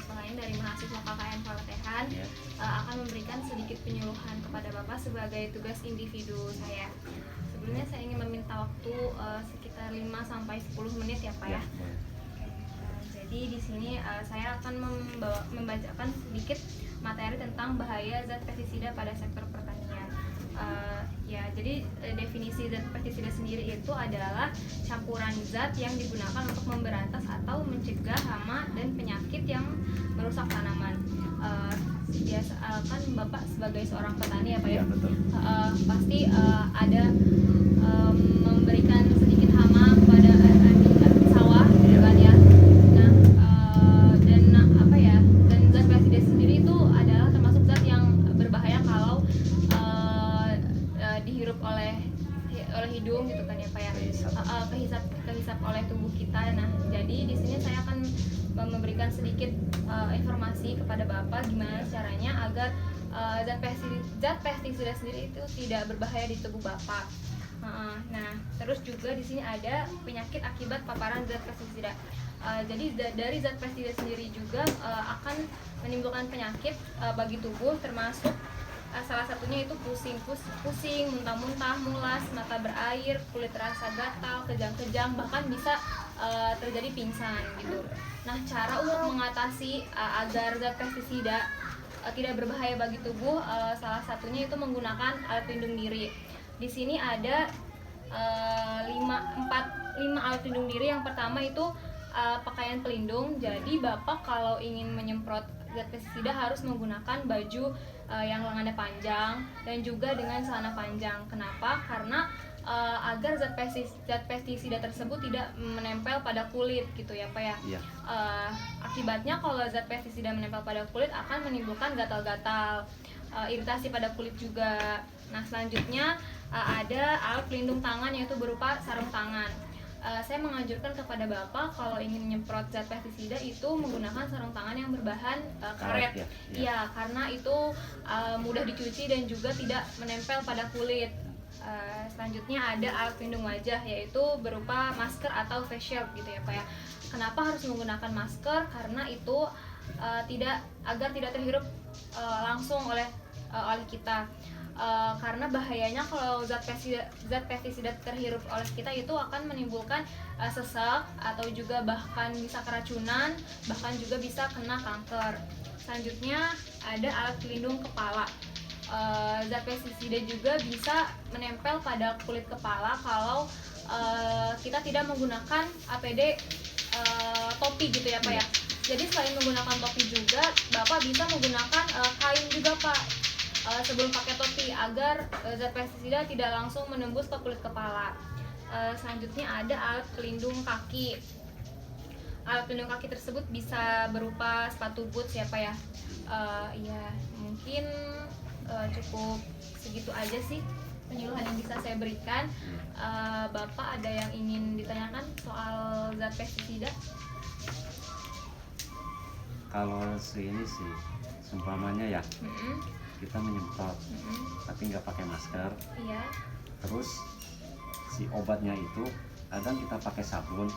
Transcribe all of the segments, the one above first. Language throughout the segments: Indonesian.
selain dari mahasiswa KKN Palatehan, akan memberikan sedikit penyuluhan kepada Bapak sebagai tugas individu saya. Sebelumnya saya ingin meminta waktu sekitar 5-10 menit ya Pak ya. Jadi di sini saya akan membacakan sedikit materi tentang bahaya zat pestisida pada sektor pertanian. Jadi definisi zat pestisida sendiri itu adalah campuran zat yang digunakan untuk memberantas atau mencegah hama dan penyakit yang merusak tanaman. Biasa kan Bapak sebagai seorang petani ya Pak ya, betul. Pasti ada memberikan sedikit hama kepada sawah gitu kan ya. Dan zat pestisida sendiri itu adalah termasuk zat yang berbahaya kalau dihirup oleh hidung gitu kan ya Pak ya, kehisap oleh tubuh kita. Nah, jadi di sini saya akan memberikan sedikit informasi kepada Bapak gimana caranya agar zat pestisida sendiri itu tidak berbahaya di tubuh Bapak. Nah, terus juga di sini ada penyakit akibat paparan zat pestisida. Jadi dari zat pestisida sendiri juga akan menimbulkan penyakit bagi tubuh, termasuk salah satunya itu pusing, muntah-muntah, mulas, mata berair, kulit terasa gatal, kejang-kejang, bahkan bisa terjadi pingsan gitu. Nah, cara untuk mengatasi agar zat pestisida tidak berbahaya bagi tubuh, salah satunya itu menggunakan alat pelindung diri. Di sini ada 5 alat pelindung diri. Yang pertama itu pakaian pelindung. Jadi Bapak kalau ingin menyemprot zat pestisida harus menggunakan baju yang lengannya panjang dan juga dengan celana panjang. Kenapa? Karena agar zat pestisida tersebut tidak menempel pada kulit gitu ya Pak ya. Akibatnya kalau zat pestisida menempel pada kulit akan menimbulkan gatal-gatal, iritasi pada kulit juga. Nah, selanjutnya ada alat pelindung tangan yaitu berupa sarung tangan. Saya menganjurkan kepada Bapak kalau ingin menyemprot zat pestisida itu menggunakan sarung tangan yang berbahan karet. Iya, karena itu mudah dicuci dan juga tidak menempel pada kulit. Selanjutnya ada alat pelindung wajah yaitu berupa masker atau face shield gitu ya Pak ya. Kenapa harus menggunakan masker? Karena itu agar tidak terhirup langsung oleh kita. Karena bahayanya kalau zat pestisida terhirup oleh kita itu akan menimbulkan sesak atau juga bahkan bisa keracunan, bahkan juga bisa kena kanker. Selanjutnya ada alat pelindung kepala. Zat pestisida juga bisa menempel pada kulit kepala kalau kita tidak menggunakan APD topi gitu ya Pak ya. Jadi selain menggunakan topi juga Bapak bisa menggunakan kain juga Pak sebelum pakai topi agar zat pestisida tidak langsung menembus ke kulit kepala. Selanjutnya ada alat pelindung kaki. Alat pelindung kaki tersebut bisa berupa sepatu boots ya Pak ya. Mungkin cukup segitu aja sih penyuluhan yang bisa saya berikan. Bapak ada yang ingin ditanyakan soal zat pestisida? Kalau ini sih seumpamanya ya, kita menyemprot tapi nggak pakai masker, terus si obatnya itu kadang kita pakai sabun,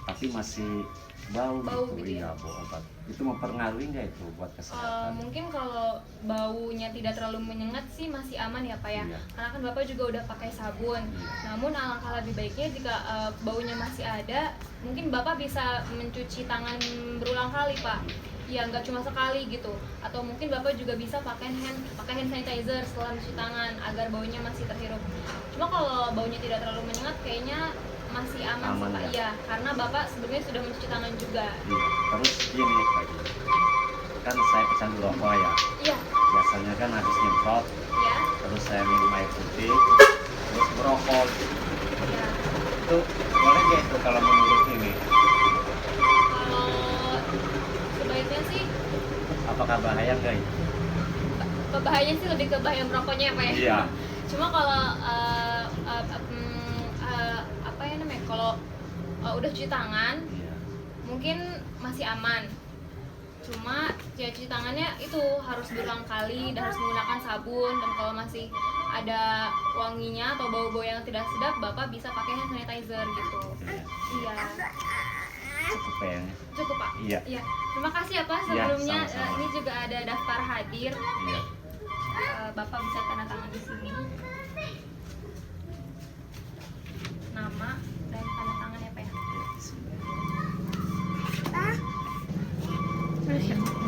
tapi masih bau gitu ya, bau obat. Itu mempengaruhi nggak itu buat kesehatan? Mungkin kalau baunya tidak terlalu menyengat sih masih aman ya Pak ya. Karena kan Bapak juga udah pakai sabun. Namun alangkah lebih baiknya jika baunya masih ada, mungkin Bapak bisa mencuci tangan berulang kali Pak. Ya nggak cuma sekali gitu. Atau mungkin Bapak juga bisa pakai hand sanitizer setelah mencuci tangan agar baunya masih terhirup. Cuma kalau baunya tidak terlalu menyengat kayaknya masih aman sih Pak. Iya, karena Bapak sebenarnya sudah mencuci tangan juga. Terus gini lagi, kan saya pecandu rokok ya. Biasanya kan habis nyemprot, terus saya minum air putih, terus merokok. Itu boleh nggak itu kalau menurut ini? Sebaiknya sih. Apakah bahaya nggak itu? Bahayanya sih lebih ke bahaya merokoknya ya Pak ya. Iya. Cuma kalau kalau udah cuci tangan, mungkin masih aman. Cuma ya cuci tangannya itu harus berulang kali dan harus menggunakan sabun, dan kalau masih ada wanginya atau bau-bau yang tidak sedap, Bapak bisa pakai hand sanitizer gitu. Iya. cukup kayaknya. Cukup Pak? Iya. Iya. Terima kasih ya Pak. Iya, Sebelumnya sama-sama. ini juga ada daftar hadir. Iya. Bapak bisa tanda tangan di sini. Nama dan tanda tangan ya Pak ya. Iya, di sini. Masya Allah.